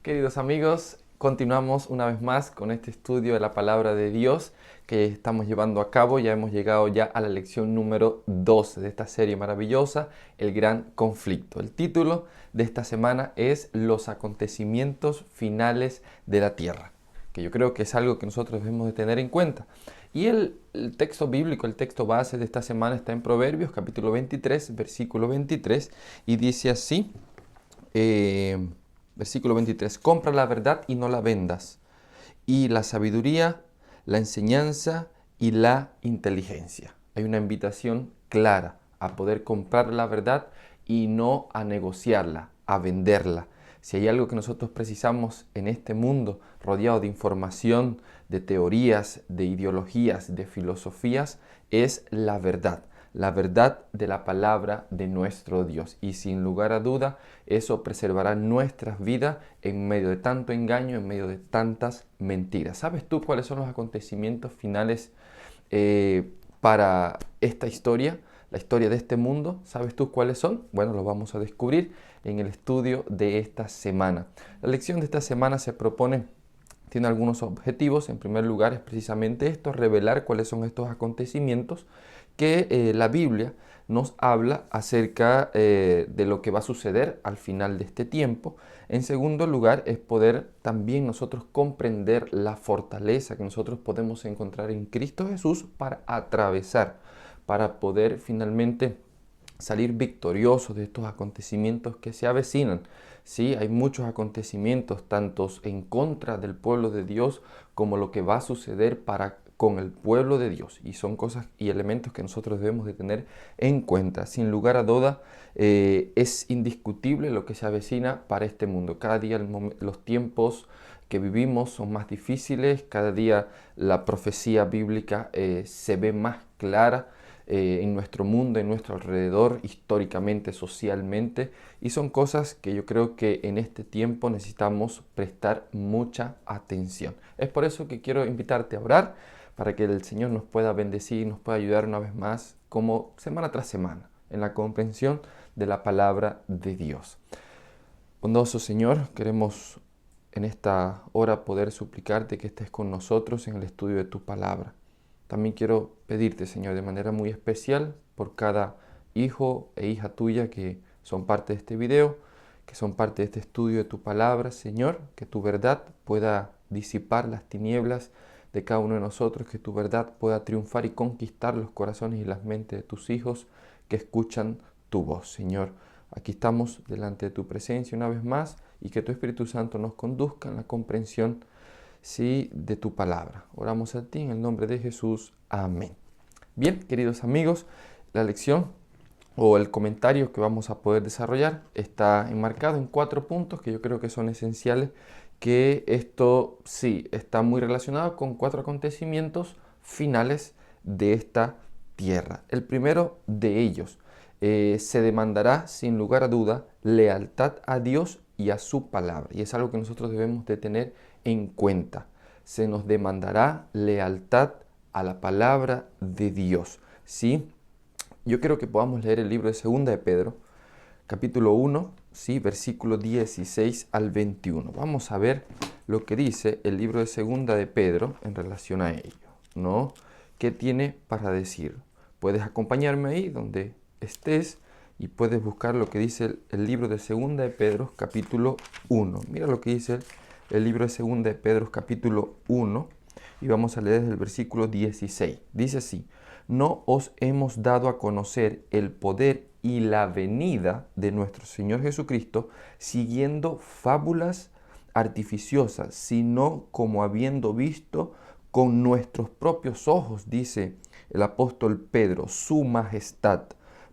Queridos amigos, continuamos una vez más con este estudio de la palabra de Dios que estamos llevando a cabo. Ya hemos llegado ya a la lección número 12 de esta serie maravillosa, El Gran Conflicto. El título de esta semana es Los acontecimientos finales de la tierra, que yo creo que es algo que nosotros debemos de tener en cuenta. Y el texto bíblico, el texto base de esta semana está en Proverbios capítulo 23, versículo 23, y dice así, versículo 23, compra la verdad y no la vendas, y la sabiduría, la enseñanza y la inteligencia. Hay una invitación clara a poder comprar la verdad y no a negociarla, a venderla. Si hay algo que nosotros precisamos en este mundo rodeado de información, de teorías, de ideologías, de filosofías, es la verdad de la palabra de nuestro Dios. Y sin lugar a duda, eso preservará nuestras vidas en medio de tanto engaño, en medio de tantas mentiras. ¿Sabes tú cuáles son los acontecimientos finales para esta historia? La historia de este mundo, ¿sabes tú cuáles son? Bueno, lo vamos a descubrir en el estudio de esta semana. La lección de esta semana tiene algunos objetivos. En primer lugar es precisamente esto, revelar cuáles son estos acontecimientos que la Biblia nos habla acerca de lo que va a suceder al final de este tiempo. En segundo lugar es poder también nosotros comprender la fortaleza que nosotros podemos encontrar en Cristo Jesús para atravesar, para poder finalmente salir victoriosos de estos acontecimientos que se avecinan. Sí, hay muchos acontecimientos, tantos en contra del pueblo de Dios como lo que va a suceder con el pueblo de Dios. Y son cosas y elementos que nosotros debemos de tener en cuenta. Sin lugar a duda, es indiscutible lo que se avecina para este mundo. Cada día los tiempos que vivimos son más difíciles, cada día la profecía bíblica se ve más clara en nuestro mundo, en nuestro alrededor, históricamente, socialmente, y son cosas que yo creo que en este tiempo necesitamos prestar mucha atención. Es por eso que quiero invitarte a orar para que el Señor nos pueda bendecir y nos pueda ayudar una vez más, como semana tras semana, en la comprensión de la palabra de Dios. Bondoso Señor, queremos en esta hora poder suplicarte que estés con nosotros en el estudio de tu palabra. También quiero pedirte, Señor, de manera muy especial por cada hijo e hija tuya que son parte de este video, que son parte de este estudio de tu palabra, Señor, que tu verdad pueda disipar las tinieblas de cada uno de nosotros, que tu verdad pueda triunfar y conquistar los corazones y las mentes de tus hijos que escuchan tu voz, Señor. Aquí estamos delante de tu presencia una vez más y que tu Espíritu Santo nos conduzca en la comprensión, sí, de tu palabra. Oramos a ti en el nombre de Jesús. Amén. Bien, queridos amigos, la lección o el comentario que vamos a poder desarrollar está enmarcado en 4 puntos que yo creo que son esenciales, que esto sí está muy relacionado con 4 acontecimientos finales de esta tierra. El primero de ellos, se demandará sin lugar a duda lealtad a Dios y a su palabra, y es algo que nosotros debemos de tener en cuenta. Se nos demandará lealtad a la palabra de Dios, ¿sí? Yo quiero que podamos leer el libro de Segunda de Pedro, capítulo 1, ¿sí? Versículo 16 al 21. Vamos a ver lo que dice el libro de Segunda de Pedro en relación a ello, ¿no? ¿Qué tiene para decir? Puedes acompañarme ahí donde estés y puedes buscar lo que dice el libro de Segunda de Pedro, capítulo 1. Mira lo que dice el libro de Segunda de Pedro, capítulo 1, y vamos a leer desde el versículo 16. Dice así: no os hemos dado a conocer el poder y la venida de nuestro Señor Jesucristo siguiendo fábulas artificiosas, sino como habiendo visto con nuestros propios ojos, dice el apóstol Pedro, su majestad.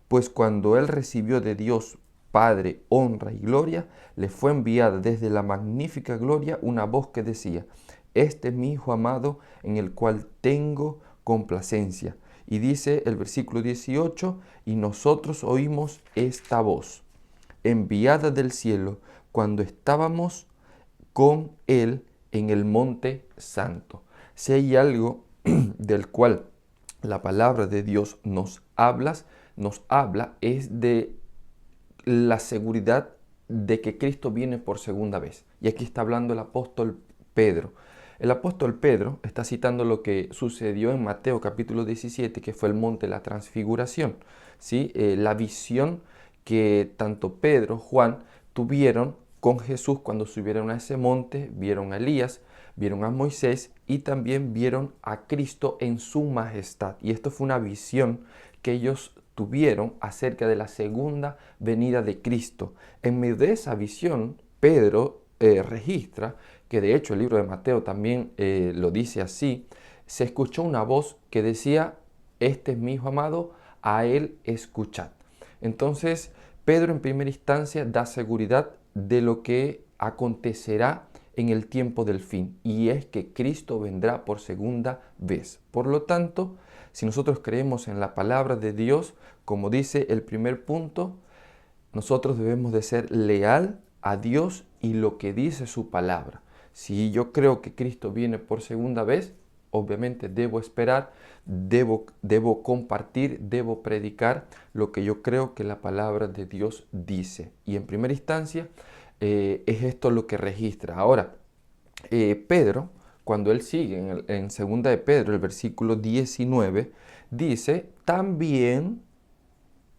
Pues cuando él recibió de Dios Padre honra y gloria, le fue enviada desde la magnífica gloria una voz que decía: este es mi Hijo amado en el cual tengo complacencia. Y dice el versículo 18, y nosotros oímos esta voz, enviada del cielo, cuando estábamos con él en el monte santo. Si hay algo del cual la palabra de Dios nos habla, es de la seguridad de que Cristo viene por segunda vez. Y aquí está hablando el apóstol Pedro. El apóstol Pedro está citando lo que sucedió en Mateo capítulo 17, que fue el monte de la transfiguración. ¿Sí? La visión que tanto Pedro, Juan, tuvieron con Jesús cuando subieron a ese monte, vieron a Elías, vieron a Moisés y también vieron a Cristo en su majestad. Y esto fue una visión que ellos tuvieron acerca de la segunda venida de Cristo. En medio de esa visión, Pedro registra, que de hecho el libro de Mateo también lo dice así, se escuchó una voz que decía, este es mi hijo amado, a él escuchad. Entonces, Pedro en primera instancia da seguridad de lo que acontecerá en el tiempo del fin, y es que Cristo vendrá por segunda vez. Por lo tanto, si nosotros creemos en la palabra de Dios, como dice el primer punto, nosotros debemos de ser leal a Dios y lo que dice su palabra. Si yo creo que Cristo viene por segunda vez, obviamente debo esperar, debo compartir, debo predicar lo que yo creo que la palabra de Dios dice. Y en primera instancia es esto lo que registra. Ahora, Pedro, cuando él sigue en segunda de Pedro, el versículo 19, dice, también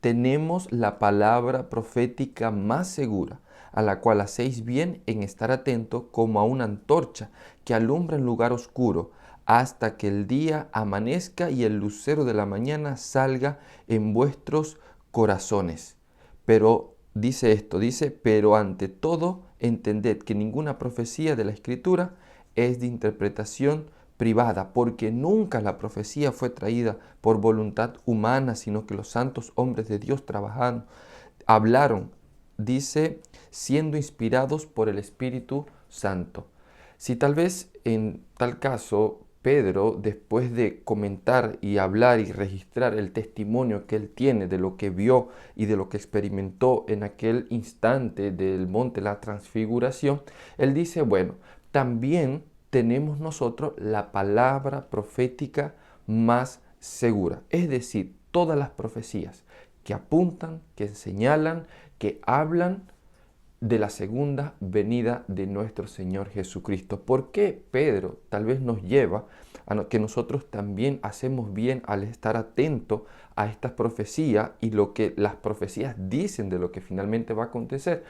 tenemos la palabra profética más segura, a la cual hacéis bien en estar atento como a una antorcha que alumbra en lugar oscuro, hasta que el día amanezca y el lucero de la mañana salga en vuestros corazones. Pero dice esto, pero ante todo entended que ninguna profecía de la Escritura es de interpretación privada, porque nunca la profecía fue traída por voluntad humana, sino que los santos hombres de Dios trabajaron, hablaron, dice, siendo inspirados por el Espíritu Santo. Si tal vez en tal caso Pedro, después de comentar y hablar y registrar el testimonio que él tiene de lo que vio y de lo que experimentó en aquel instante del monte de la transfiguración, él dice, bueno, también tenemos nosotros la palabra profética más segura. Es decir, todas las profecías que apuntan, que señalan, que hablan de la segunda venida de nuestro Señor Jesucristo. ¿Por qué Pedro tal vez nos lleva a que nosotros también hacemos bien al estar atentos a estas profecías y lo que las profecías dicen de lo que finalmente va a acontecer?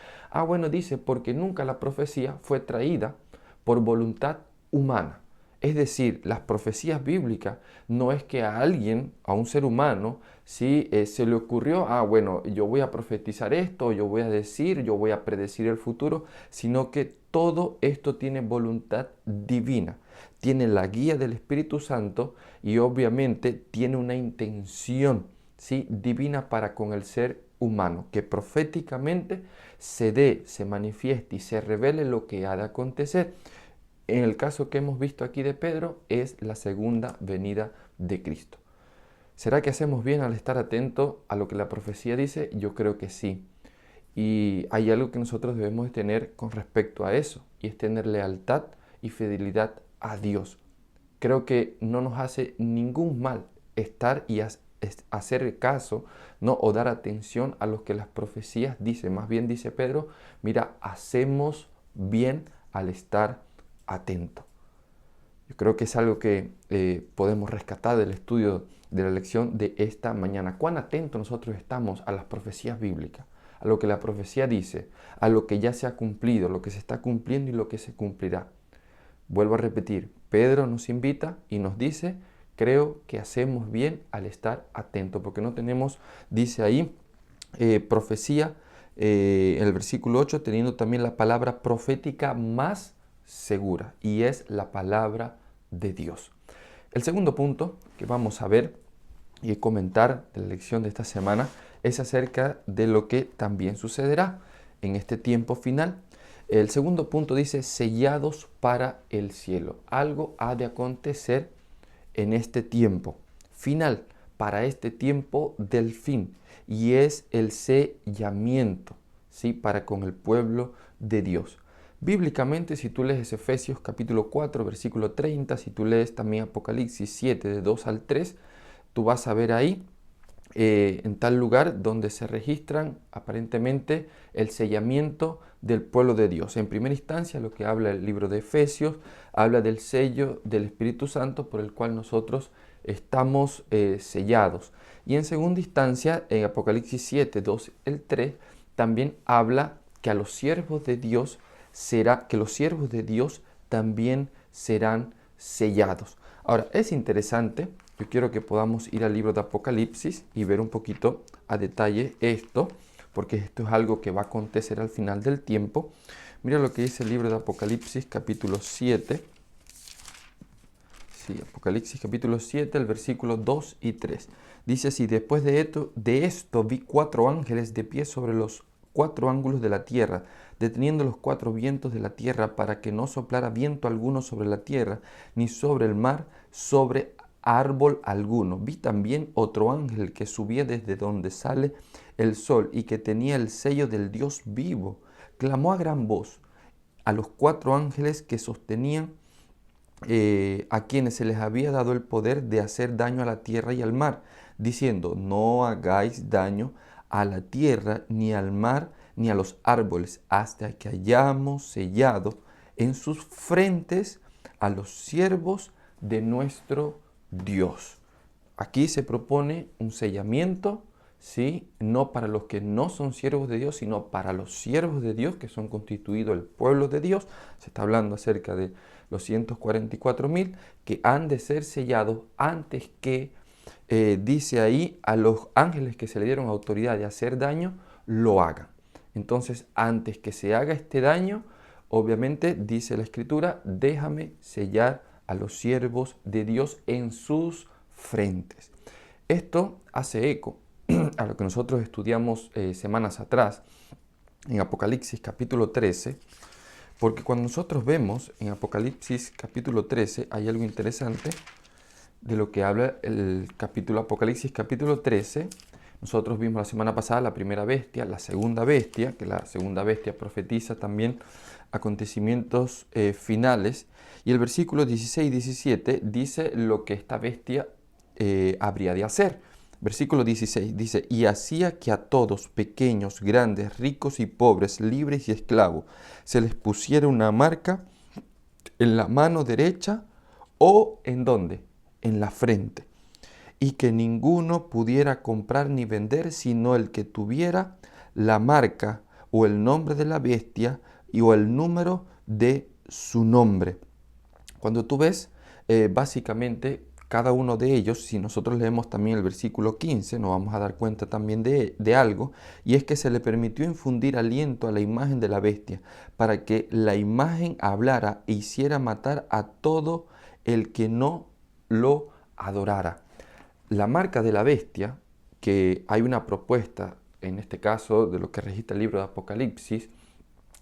Bueno, dice, porque nunca la profecía fue traída por voluntad humana. Es decir, las profecías bíblicas no es que a alguien, a un ser humano, si se le ocurrió, bueno, yo voy a profetizar esto, yo voy a decir, yo voy a predecir el futuro, sino que todo esto tiene voluntad divina, tiene la guía del Espíritu Santo y obviamente tiene una intención, ¿sí?, divina para con el ser humano, que proféticamente se manifieste y se revele lo que ha de acontecer. En el caso que hemos visto aquí de Pedro, es la segunda venida de Cristo. ¿Será que hacemos bien al estar atentos a lo que la profecía dice? Yo creo que sí. Y hay algo que nosotros debemos de tener con respecto a eso, y es tener lealtad y fidelidad a Dios. Creo que no nos hace ningún mal estar y hacer caso, ¿no?, o dar atención a lo que las profecías dicen. Más bien dice Pedro, mira, hacemos bien al estar atento. Yo creo que es algo que podemos rescatar del estudio de la lección de esta mañana. Cuán atentos nosotros estamos a las profecías bíblicas, a lo que la profecía dice, a lo que ya se ha cumplido, lo que se está cumpliendo y lo que se cumplirá. Vuelvo a repetir, Pedro nos invita y nos dice, creo que hacemos bien al estar atentos, porque no tenemos, dice ahí, profecía, en el versículo 8, teniendo también la palabra profética más segura, y es la palabra de Dios. El segundo punto que vamos a ver y comentar de la lección de esta semana es acerca de lo que también sucederá en este tiempo final. El segundo punto dice, sellados para el cielo. Algo ha de acontecer en este tiempo final, para este tiempo del fin, y es el sellamiento, ¿sí?, para con el pueblo de Dios. Bíblicamente, si tú lees Efesios capítulo 4, versículo 30, si tú lees también Apocalipsis 7, de 2 al 3, tú vas a ver ahí en tal lugar donde se registran aparentemente el sellamiento del pueblo de Dios. En primera instancia, lo que habla el libro de Efesios, habla del sello del Espíritu Santo por el cual nosotros estamos sellados. Y en segunda instancia, en Apocalipsis 7, 2, el 3, también habla que a los siervos de Dios que los siervos de Dios también serán sellados. Ahora, es interesante, yo quiero que podamos ir al libro de Apocalipsis y ver un poquito a detalle esto, porque esto es algo que va a acontecer al final del tiempo. Mira lo que dice el libro de Apocalipsis capítulo 7. Sí, Apocalipsis capítulo 7, el versículo 2 y 3. Dice así: después de esto vi 4 ángeles de pie sobre los 4 ángulos de la tierra, deteniendo los 4 vientos de la tierra para que no soplara viento alguno sobre la tierra, ni sobre el mar, sobre árbol alguno. Vi también otro ángel que subía desde donde sale el sol y que tenía el sello del Dios vivo. Clamó a gran voz a los 4 ángeles que sostenían a quienes se les había dado el poder de hacer daño a la tierra y al mar, diciendo: no hagáis daño a la tierra, ni al mar, ni a los árboles, hasta que hayamos sellado en sus frentes a los siervos de nuestro Dios. Aquí se propone un sellamiento, ¿sí? No para los que no son siervos de Dios, sino para los siervos de Dios, que son constituidos el pueblo de Dios. Se está hablando acerca de los 144.000 que han de ser sellados antes que, dice ahí, a los ángeles que se le dieron autoridad de hacer daño, lo hagan. Entonces, antes que se haga este daño, obviamente, dice la Escritura: déjame sellar a los siervos de Dios en sus frentes. Esto hace eco a lo que nosotros estudiamos semanas atrás en Apocalipsis capítulo 13, porque cuando nosotros vemos en Apocalipsis capítulo 13 hay algo interesante de lo que habla el capítulo Apocalipsis capítulo 13. Nosotros vimos la semana pasada la primera bestia, la segunda bestia, que la segunda bestia profetiza también acontecimientos finales, y el versículo 16 y 17 dice lo que esta bestia habría de hacer. Versículo 16 dice: y hacía que a todos, pequeños, grandes, ricos y pobres, libres y esclavos, se les pusiera una marca en la mano derecha o ¿en dónde? En la frente, y que ninguno pudiera comprar ni vender sino el que tuviera la marca o el nombre de la bestia o el número de su nombre. Cuando tú ves, básicamente, cada uno de ellos, si nosotros leemos también el versículo 15, nos vamos a dar cuenta también de algo, y es que se le permitió infundir aliento a la imagen de la bestia, para que la imagen hablara e hiciera matar a todo el que no lo adorara. La marca de la bestia, que hay una propuesta, en este caso, de lo que registra el libro de Apocalipsis,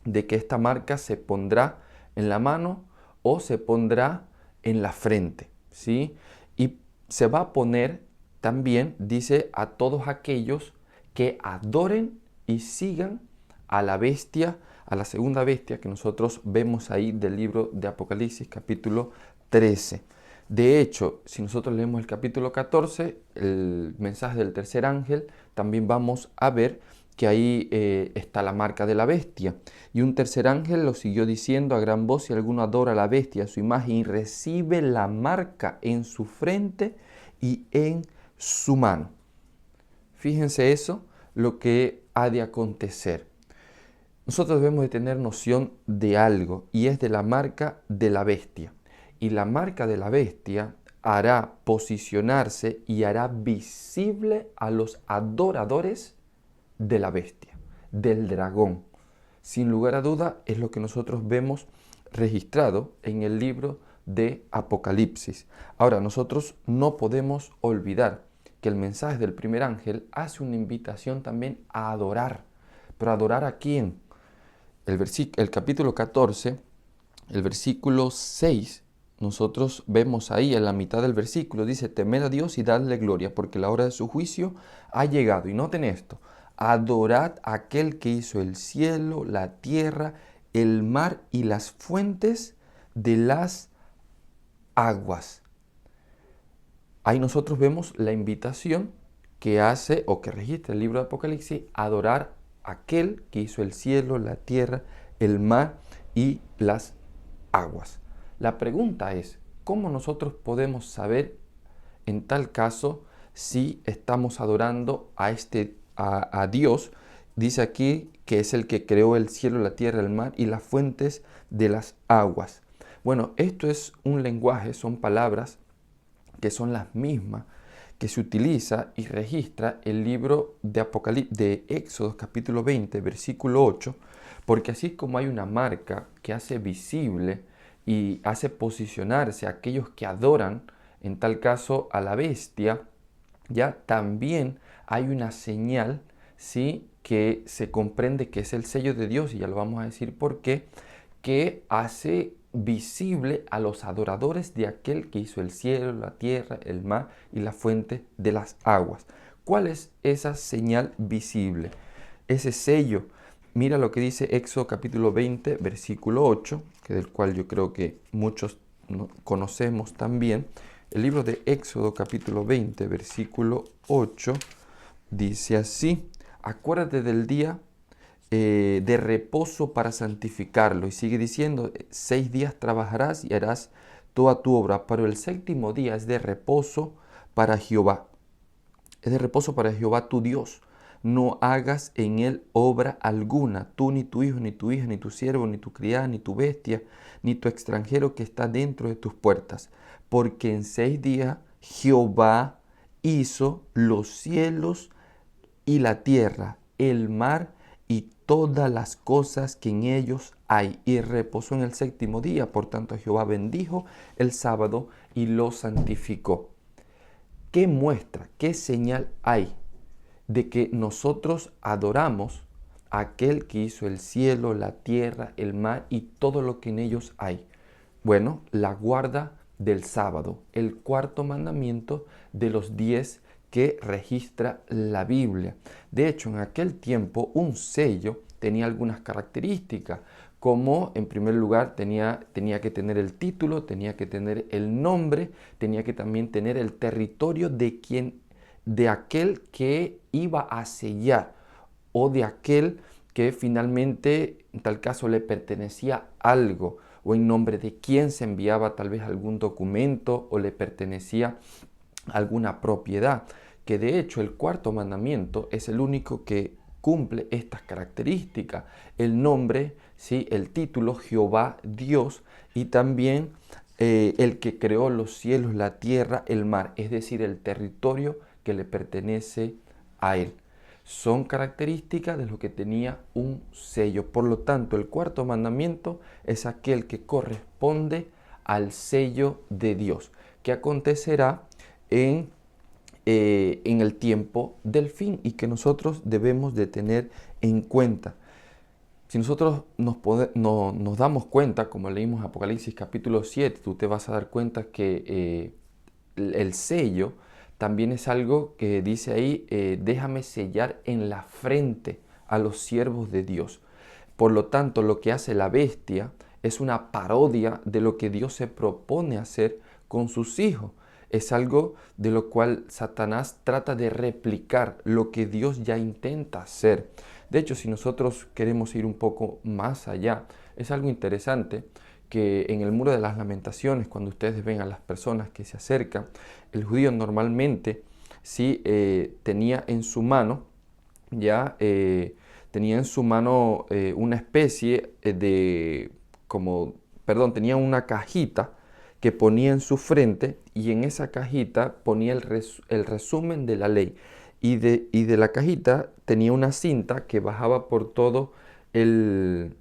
de que esta marca se pondrá en la mano o se pondrá en la frente, ¿sí? Y se va a poner también, dice, a todos aquellos que adoren y sigan a la bestia, a la segunda bestia que nosotros vemos ahí del libro de Apocalipsis capítulo 13. De hecho, si nosotros leemos el capítulo 14, el mensaje del tercer ángel, también vamos a ver que ahí está la marca de la bestia. Y un tercer ángel lo siguió diciendo a gran voz: si alguno adora a la bestia, a su imagen, y recibe la marca en su frente y en su mano. Fíjense eso, lo que ha de acontecer. Nosotros debemos de tener noción de algo, y es de la marca de la bestia. Y la marca de la bestia hará posicionarse y hará visible a los adoradores de la bestia, del dragón. Sin lugar a duda es lo que nosotros vemos registrado en el libro de Apocalipsis. Ahora, nosotros no podemos olvidar que el mensaje del primer ángel hace una invitación también a adorar. ¿Pero adorar a quién? El capítulo 14, el versículo 6, nosotros vemos ahí en la mitad del versículo, dice: temed a Dios y dadle gloria, porque la hora de su juicio ha llegado. Y noten esto: adorad a aquel que hizo el cielo, la tierra, el mar y las fuentes de las aguas. Ahí nosotros vemos la invitación que hace o que registra el libro de Apocalipsis, adorar a aquel que hizo el cielo, la tierra, el mar y las aguas. La pregunta es, ¿cómo nosotros podemos saber en tal caso si estamos adorando a Dios? Dice aquí que es el que creó el cielo, la tierra, el mar y las fuentes de las aguas. Bueno, esto es un lenguaje, son palabras que son las mismas que se utiliza y registra el libro de Éxodo capítulo 20, versículo 8, porque así como hay una marca que hace visible y hace posicionarse a aquellos que adoran, en tal caso a la bestia, ya también hay una señal, ¿sí?, que se comprende que es el sello de Dios, y ya lo vamos a decir por qué, que hace visible a los adoradores de aquel que hizo el cielo, la tierra, el mar y la fuente de las aguas. ¿Cuál es esa señal visible? Ese sello. Mira lo que dice Éxodo capítulo 20, versículo 8, que del cual yo creo que muchos conocemos también. El libro de Éxodo capítulo 20, versículo 8, dice así: acuérdate del día de reposo para santificarlo. Y sigue diciendo, 6 días trabajarás y harás toda tu obra, pero el séptimo día es de reposo para Jehová. Es de reposo para Jehová tu Dios. No hagas en él obra alguna, tú ni tu hijo, ni tu hija, ni tu siervo, ni tu criada, ni tu bestia, ni tu extranjero que está dentro de tus puertas. Porque en 6 días Jehová hizo los cielos y la tierra, el mar y todas las cosas que en ellos hay, y reposó en el séptimo día. Por tanto, Jehová bendijo el sábado y lo santificó. ¿Qué muestra, qué señal hay de que nosotros adoramos a aquel que hizo el cielo, la tierra, el mar y todo lo que en ellos hay? Bueno, la guarda del sábado, el cuarto mandamiento de los 10 que registra la Biblia. De hecho, en aquel tiempo un sello tenía algunas características, como en primer lugar tenía que tener el título, tenía que tener el nombre, tenía que también tener el territorio de aquel que iba a sellar, o de aquel que finalmente en tal caso le pertenecía algo, o en nombre de quién se enviaba tal vez algún documento o le pertenecía alguna propiedad, que de hecho el cuarto mandamiento es el único que cumple estas características: el nombre, ¿sí?, el título, Jehová Dios, y también el que creó los cielos, la tierra, el mar, es decir, el territorio que le pertenece a él. Son características de lo que tenía un sello. Por lo tanto, el cuarto mandamiento es aquel que corresponde al sello de Dios, que acontecerá en el tiempo del fin y que nosotros debemos de tener en cuenta. Si nosotros nos damos cuenta, como leímos en Apocalipsis capítulo 7, tú te vas a dar cuenta que el sello también es algo que dice ahí, déjame sellar en la frente a los siervos de Dios. Por lo tanto, lo que hace la bestia es una parodia de lo que Dios se propone hacer con sus hijos. Es algo de lo cual Satanás trata de replicar lo que Dios ya intenta hacer. De hecho, si nosotros queremos ir un poco más allá, es algo interesante que en el Muro de las Lamentaciones, cuando ustedes ven a las personas que se acercan, el judío normalmente sí tenía en su mano, una especie tenía una cajita que ponía en su frente, y en esa cajita ponía el resumen de la ley. Y de la cajita tenía una cinta que bajaba por todo el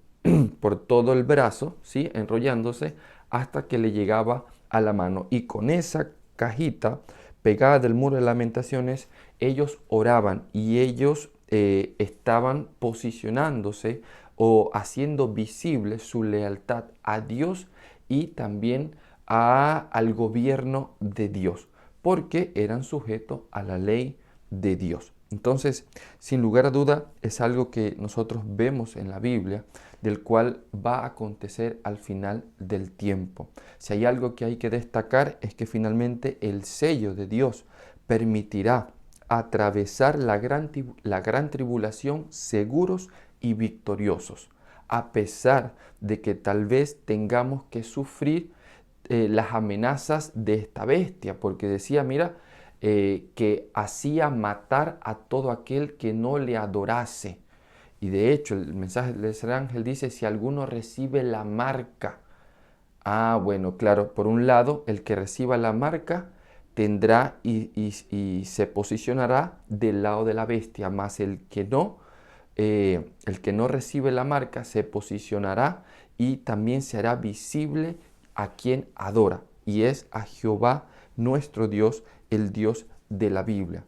brazo, ¿sí?, enrollándose hasta que le llegaba a la mano. Y con esa cajita pegada del Muro de Lamentaciones, ellos oraban, y ellos estaban posicionándose o haciendo visible su lealtad a Dios y también al gobierno de Dios, porque eran sujetos a la ley de Dios. Entonces, sin lugar a duda, es algo que nosotros vemos en la Biblia, del cual va a acontecer al final del tiempo. Si hay algo que hay que destacar, es que finalmente el sello de Dios permitirá atravesar la gran tribulación seguros y victoriosos, a pesar de que tal vez tengamos que sufrir las amenazas de esta bestia, porque decía, mira, que hacía matar a todo aquel que no le adorase. Y de hecho, el mensaje del tercer ángel dice, si alguno recibe la marca. Ah, bueno, claro, por un lado, el que reciba la marca tendrá y se posicionará del lado de la bestia, más el que no recibe la marca se posicionará y también se hará visible a quien adora, y es a Jehová nuestro Dios, el Dios de la Biblia.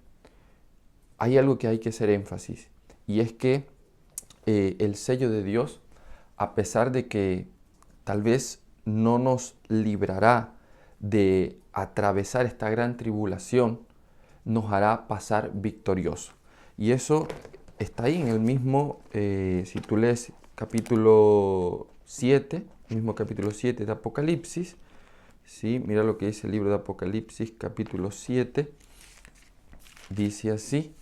Hay algo que hay que hacer énfasis, y es que el sello de Dios, a pesar de que tal vez no nos librará de atravesar esta gran tribulación, nos hará pasar victorioso. Y eso está ahí en el mismo, si tú lees capítulo 7, mismo capítulo 7 de Apocalipsis, ¿sí? Mira lo que dice el libro de Apocalipsis, capítulo 7, dice así.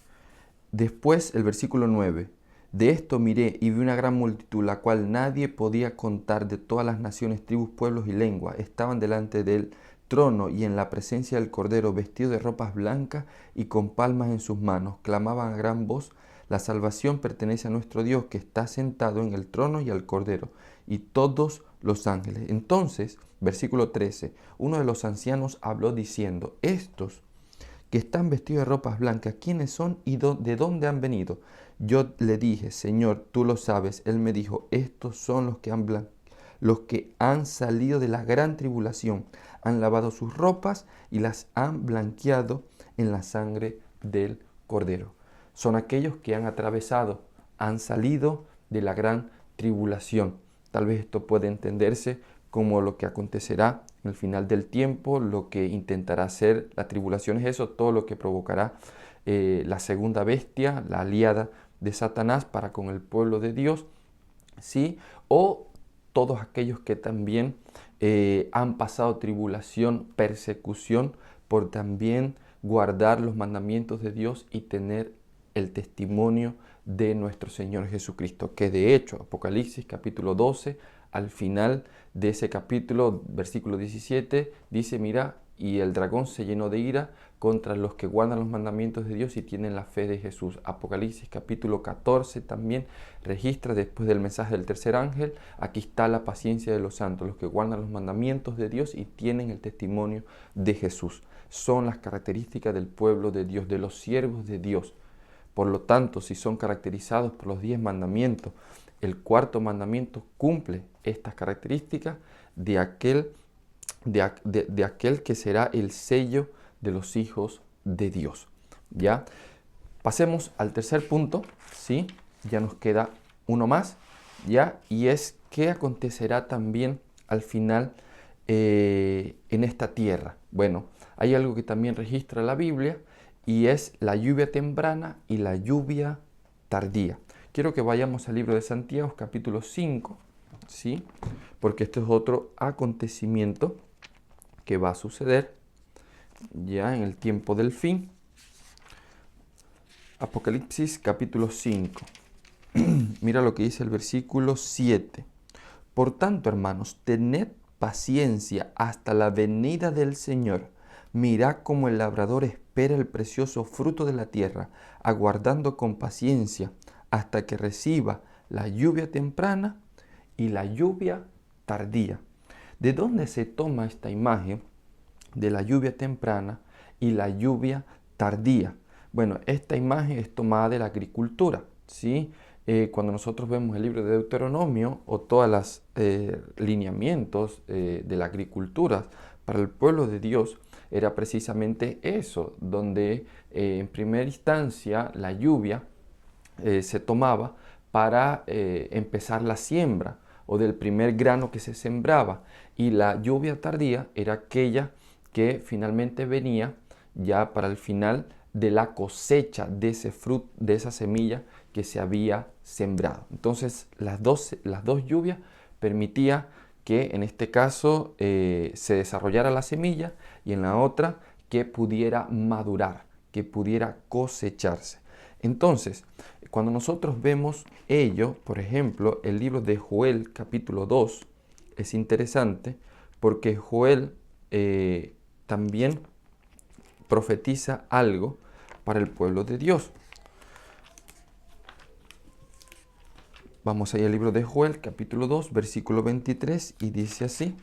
Después el versículo 9. De esto miré y vi una gran multitud, la cual nadie podía contar, de todas las naciones, tribus, pueblos y lenguas. Estaban delante del trono y en la presencia del Cordero, vestidos de ropas blancas y con palmas en sus manos. Clamaban a gran voz: la salvación pertenece a nuestro Dios, que está sentado en el trono, y al Cordero, y todos los ángeles. Entonces, versículo 13, uno de los ancianos habló diciendo: estos que están vestidos de ropas blancas, ¿quiénes son y de dónde han venido? Yo le dije: Señor, tú lo sabes. Él me dijo: estos son los que han salido de la gran tribulación, han lavado sus ropas y las han blanqueado en la sangre del Cordero. Son aquellos que han atravesado, han salido de la gran tribulación. Tal vez esto puede entenderse como lo que acontecerá en el final del tiempo, lo que intentará hacer la tribulación es eso, todo lo que provocará la segunda bestia, la aliada de Satanás para con el pueblo de Dios, ¿sí? O todos aquellos que también han pasado tribulación, persecución, por también guardar los mandamientos de Dios y tener el testimonio de nuestro Señor Jesucristo, que de hecho Apocalipsis capítulo 12, al final de ese capítulo, versículo 17, dice: mira, y el dragón se llenó de ira contra los que guardan los mandamientos de Dios y tienen la fe de Jesús. Apocalipsis capítulo 14 también registra, después del mensaje del tercer ángel, aquí está la paciencia de los santos, los que guardan los mandamientos de Dios y tienen el testimonio de Jesús. Son las características del pueblo de Dios, de los siervos de Dios. Por lo tanto, si son caracterizados por los 10 mandamientos, el cuarto mandamiento cumple estas características de aquel que será el sello de los hijos de Dios. ¿Ya? Pasemos al tercer punto, ¿sí? Ya nos queda uno más, ¿ya? Y es qué acontecerá también al final en esta tierra. Bueno, hay algo que también registra la Biblia, y es la lluvia temprana y la lluvia tardía. Quiero que vayamos al libro de Santiago, capítulo 5, ¿sí? Porque este es otro acontecimiento que va a suceder ya en el tiempo del fin. Apocalipsis, capítulo 5. Mira lo que dice el versículo 7. Por tanto, hermanos, tened paciencia hasta la venida del Señor. Mirad cómo el labrador espera el precioso fruto de la tierra, aguardando con paciencia hasta que reciba la lluvia temprana y la lluvia tardía. ¿De dónde se toma esta imagen de la lluvia temprana y la lluvia tardía? Bueno, esta imagen es tomada de la agricultura, ¿sí? Cuando nosotros vemos el libro de Deuteronomio o todos los lineamientos de la agricultura para el pueblo de Dios, era precisamente eso, donde en primera instancia la lluvia se tomaba para empezar la siembra o del primer grano que se sembraba, y la lluvia tardía era aquella que finalmente venía ya para el final de la cosecha de ese fruto, de esa semilla que se había sembrado. Entonces las dos lluvias permitían que en este caso se desarrollara la semilla, y en la otra que pudiera madurar, que pudiera cosecharse. Entonces, cuando nosotros vemos ello, por ejemplo, el libro de Joel capítulo 2 es interesante porque Joel también profetiza algo para el pueblo de Dios. Vamos ahí al libro de Joel, capítulo 2, versículo 23, y dice así: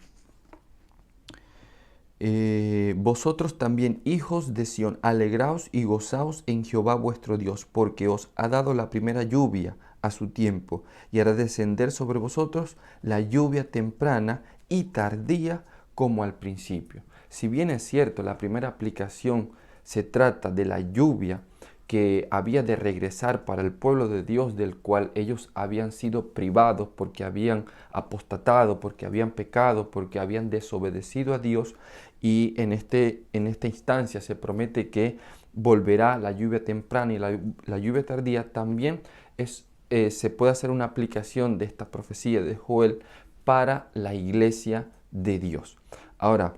vosotros también, hijos de Sión, alegraos y gozaos en Jehová vuestro Dios, porque os ha dado la primera lluvia a su tiempo, y hará descender sobre vosotros la lluvia temprana y tardía como al principio. Si bien es cierto, la primera aplicación se trata de la lluvia que había de regresar para el pueblo de Dios, del cual ellos habían sido privados porque habían apostatado, porque habían pecado, porque habían desobedecido a Dios, y en esta instancia se promete que volverá la lluvia temprana y la lluvia tardía. También se puede hacer una aplicación de esta profecía de Joel para la iglesia de Dios. Ahora,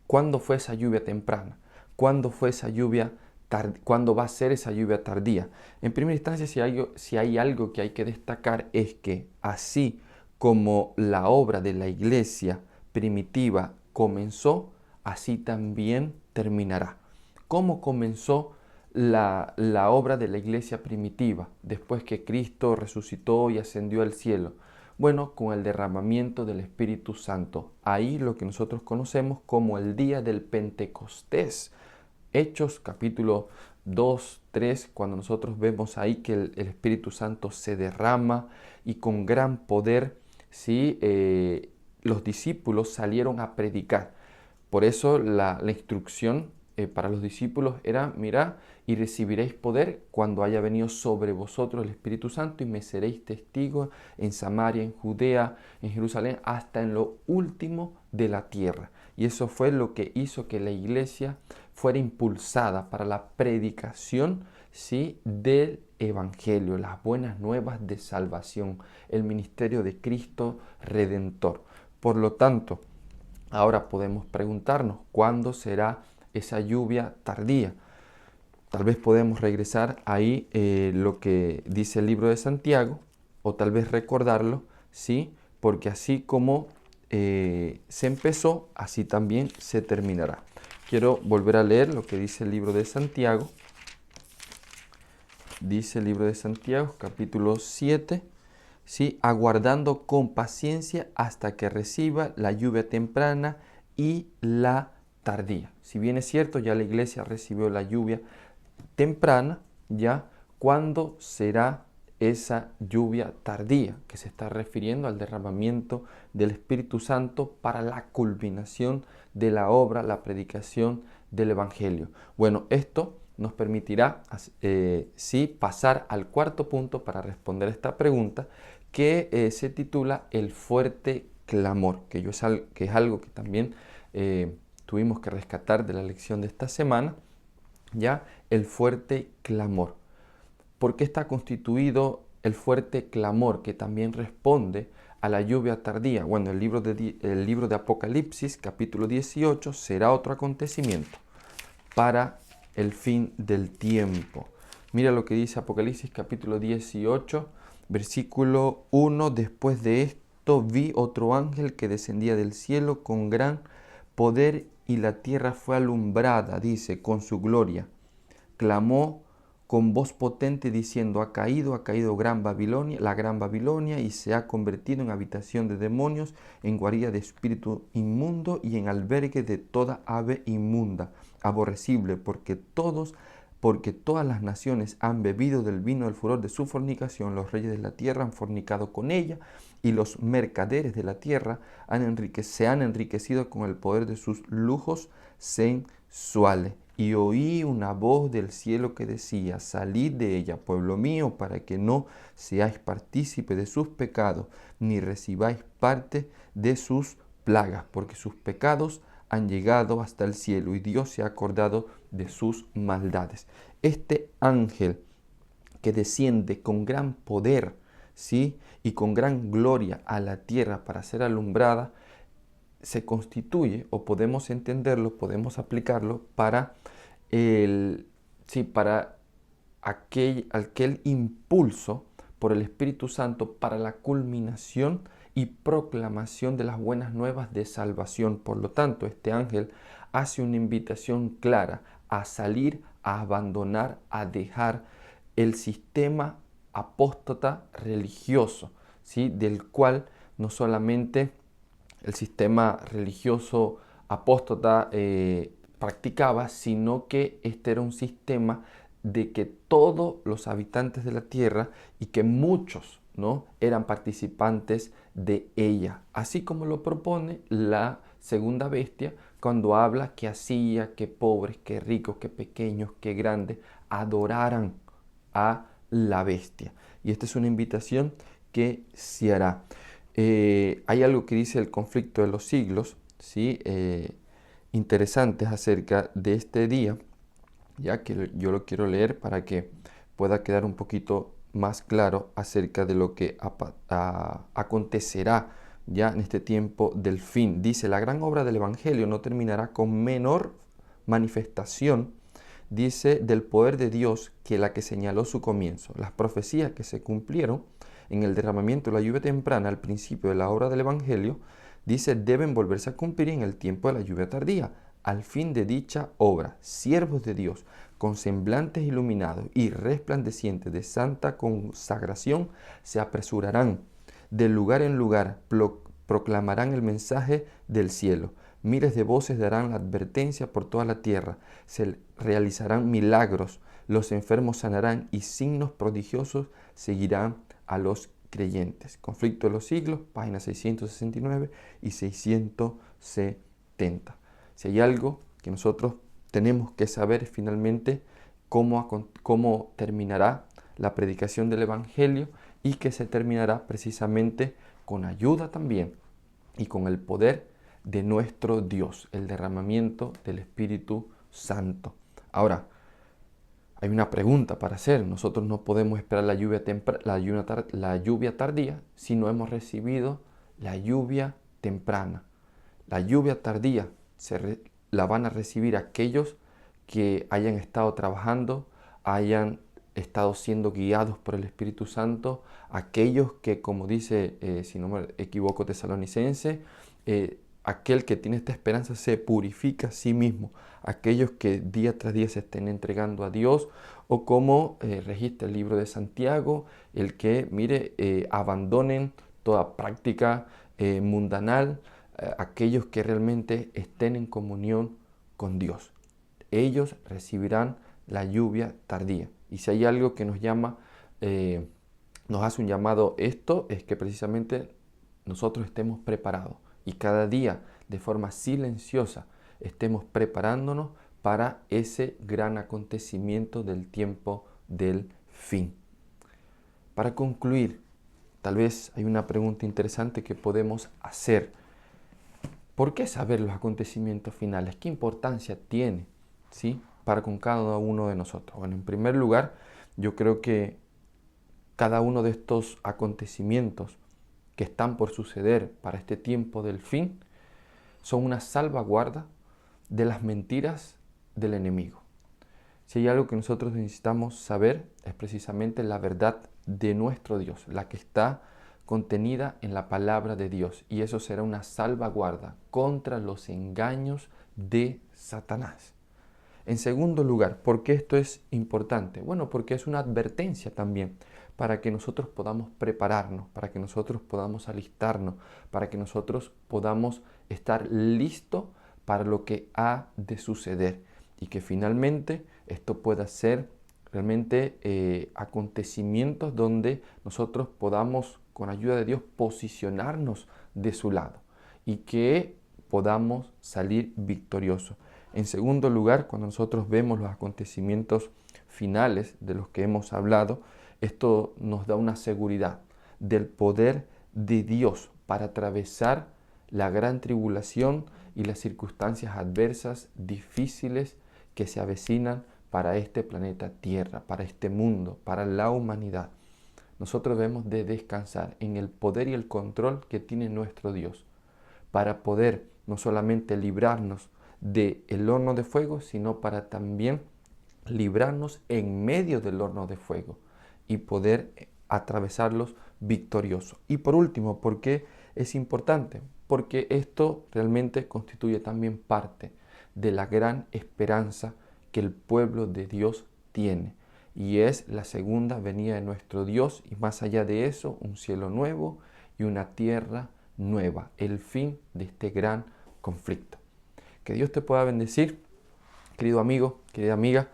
¿cuándo fue esa lluvia temprana? ¿Cuándo fue esa lluvia tardía? ¿Cuándo va a ser esa lluvia tardía? En primera instancia, si hay algo que hay que destacar, es que así como la obra de la iglesia primitiva comenzó, así también terminará. ¿Cómo comenzó la obra de la iglesia primitiva después que Cristo resucitó y ascendió al cielo? Bueno, con el derramamiento del Espíritu Santo. Ahí lo que nosotros conocemos como el día del Pentecostés. Hechos capítulo 2, 3, cuando nosotros vemos ahí que el Espíritu Santo se derrama y con gran poder, ¿sí? Los discípulos salieron a predicar. Por eso la instrucción para los discípulos era: mirad, y recibiréis poder cuando haya venido sobre vosotros el Espíritu Santo, y me seréis testigos en Samaria, en Judea, en Jerusalén, hasta en lo último de la tierra. Y eso fue lo que hizo que la iglesia fuera impulsada para la predicación, ¿sí?, del Evangelio, las buenas nuevas de salvación, el ministerio de Cristo Redentor. Por lo tanto, ahora podemos preguntarnos, ¿cuándo será esa lluvia tardía? Tal vez podemos regresar ahí lo que dice el libro de Santiago, o tal vez recordarlo, ¿sí? Porque así como se empezó, así también se terminará. Quiero volver a leer lo que dice el libro de Santiago. Dice el libro de Santiago, capítulo 7, ¿sí? Aguardando con paciencia hasta que reciba la lluvia temprana y la tardía. Si bien es cierto, ya la iglesia recibió la lluvia temprana, ya, ¿cuándo será esa lluvia tardía? Que se está refiriendo al derramamiento del Espíritu Santo para la culminación de la obra, la predicación del Evangelio. Bueno, esto nos permitirá sí pasar al cuarto punto para responder esta pregunta, que se titula El fuerte clamor, que es algo que también tuvimos que rescatar de la lección de esta semana. Ya, el fuerte clamor. ¿Por qué está constituido el fuerte clamor que también responde a la lluvia tardía? Bueno, el libro de Apocalipsis, capítulo 18, será otro acontecimiento para el fin del tiempo. Mira lo que dice Apocalipsis, capítulo 18, versículo 1. Después de esto vi otro ángel que descendía del cielo con gran poder, y la tierra fue alumbrada, dice, con su gloria. Clamó con voz potente diciendo: ha caído gran Babilonia, la gran Babilonia, y se ha convertido en habitación de demonios, en guarida de espíritu inmundo y en albergue de toda ave inmunda, aborrecible, porque todas las naciones han bebido del vino del furor de su fornicación. Los reyes de la tierra han fornicado con ella, y los mercaderes de la tierra se han enriquecido con el poder de sus lujos sensuales. Y oí una voz del cielo que decía: salid de ella, pueblo mío, para que no seáis partícipe de sus pecados, ni recibáis parte de sus plagas, porque sus pecados han llegado hasta el cielo, y Dios se ha acordado de sus maldades. Este ángel que desciende con gran poder, ¿sí?, y con gran gloria a la tierra para ser alumbrada, se constituye, o podemos entenderlo, podemos aplicarlo para sí, para aquel impulso por el Espíritu Santo para la culminación y proclamación de las buenas nuevas de salvación. Por lo tanto, este ángel hace una invitación clara a salir, a abandonar, a dejar el sistema apóstata religioso, ¿sí? Del cual no solamente el sistema religioso apóstata practicaba, sino que este era un sistema de que todos los habitantes de la tierra y que muchos, ¿no?, eran participantes de ella, así como lo propone la segunda bestia cuando habla que hacía que pobres, que ricos, que pequeños, que grandes adoraran a la bestia. Y esta es una invitación que se hará. Hay algo que dice el conflicto de los siglos, ¿sí? Interesantes acerca de este día, ya que yo lo quiero leer para que pueda quedar un poquito más claro acerca de lo que acontecerá ya en este tiempo del fin. Dice, la gran obra del Evangelio no terminará con menor manifestación, dice, del poder de Dios que la que señaló su comienzo. Las profecías que se cumplieron en el derramamiento de la lluvia temprana al principio de la obra del Evangelio, dice, deben volverse a cumplir en el tiempo de la lluvia tardía, al fin de dicha obra. Siervos de Dios, con semblantes iluminados y resplandecientes de santa consagración, se apresurarán de lugar en lugar, proclamarán el mensaje del cielo. Miles de voces darán la advertencia por toda la tierra, se realizarán milagros, los enfermos sanarán y signos prodigiosos seguirán a los creyentes. Conflicto de los siglos, páginas 669 y 670. Si hay algo que nosotros tenemos que saber es finalmente cómo terminará la predicación del Evangelio y que se terminará precisamente con ayuda también y con el poder de nuestro Dios, el derramamiento del Espíritu Santo. Ahora, hay una pregunta para hacer. Nosotros no podemos esperar la lluvia tardía si no hemos recibido la lluvia temprana. La lluvia tardía la van a recibir aquellos que hayan estado trabajando, hayan estado siendo guiados por el Espíritu Santo, aquellos que, como dice, si no me equivoco, Tesalonicense, aquel que tiene esta esperanza se purifica a sí mismo, aquellos que día tras día se estén entregando a Dios, o como registra el libro de Santiago, el que, abandonen toda práctica mundanal, aquellos que realmente estén en comunión con Dios. Ellos recibirán la lluvia tardía. Y si hay algo que nos hace un llamado esto, es que precisamente nosotros estemos preparados y cada día de forma silenciosa estemos preparándonos para ese gran acontecimiento del tiempo del fin. Para concluir, tal vez hay una pregunta interesante que podemos hacer. ¿Por qué saber los acontecimientos finales? ¿Qué importancia tiene, ¿sí?, para con cada uno de nosotros? Bueno, en primer lugar, yo creo que cada uno de estos acontecimientos que están por suceder para este tiempo del fin son una salvaguarda de las mentiras del enemigo. Si hay algo que nosotros necesitamos saber es precisamente la verdad de nuestro Dios, la que está contenida en la palabra de Dios, y eso será una salvaguarda contra los engaños de Satanás. En segundo lugar, ¿por qué esto es importante? Bueno, porque es una advertencia también para que nosotros podamos prepararnos, para que nosotros podamos alistarnos, para que nosotros podamos estar listos para lo que ha de suceder y que finalmente esto pueda ser realmente acontecimientos donde nosotros podamos, con ayuda de Dios, posicionarnos de su lado y que podamos salir victoriosos. En segundo lugar, cuando nosotros vemos los acontecimientos finales de los que hemos hablado, esto nos da una seguridad del poder de Dios para atravesar la gran tribulación y las circunstancias adversas, difíciles que se avecinan para este planeta Tierra, para este mundo, para la humanidad. Nosotros debemos de descansar en el poder y el control que tiene nuestro Dios para poder no solamente librarnos del horno de fuego, sino para también librarnos en medio del horno de fuego y poder atravesarlos victoriosos. Y por último, ¿por qué es importante? Porque esto realmente constituye también parte de la gran esperanza que el pueblo de Dios tiene. Y es la segunda venida de nuestro Dios y más allá de eso, un cielo nuevo y una tierra nueva. El fin de este gran conflicto. Que Dios te pueda bendecir, querido amigo, querida amiga.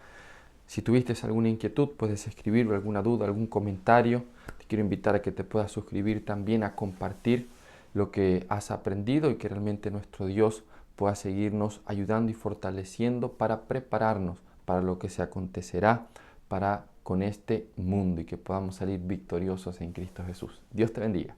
Si tuviste alguna inquietud, puedes escribir alguna duda, algún comentario. Te quiero invitar a que te puedas suscribir también, a compartir lo que has aprendido y que realmente nuestro Dios pueda seguirnos ayudando y fortaleciendo para prepararnos para lo que se acontecerá con este mundo y que podamos salir victoriosos en Cristo Jesús. Dios te bendiga.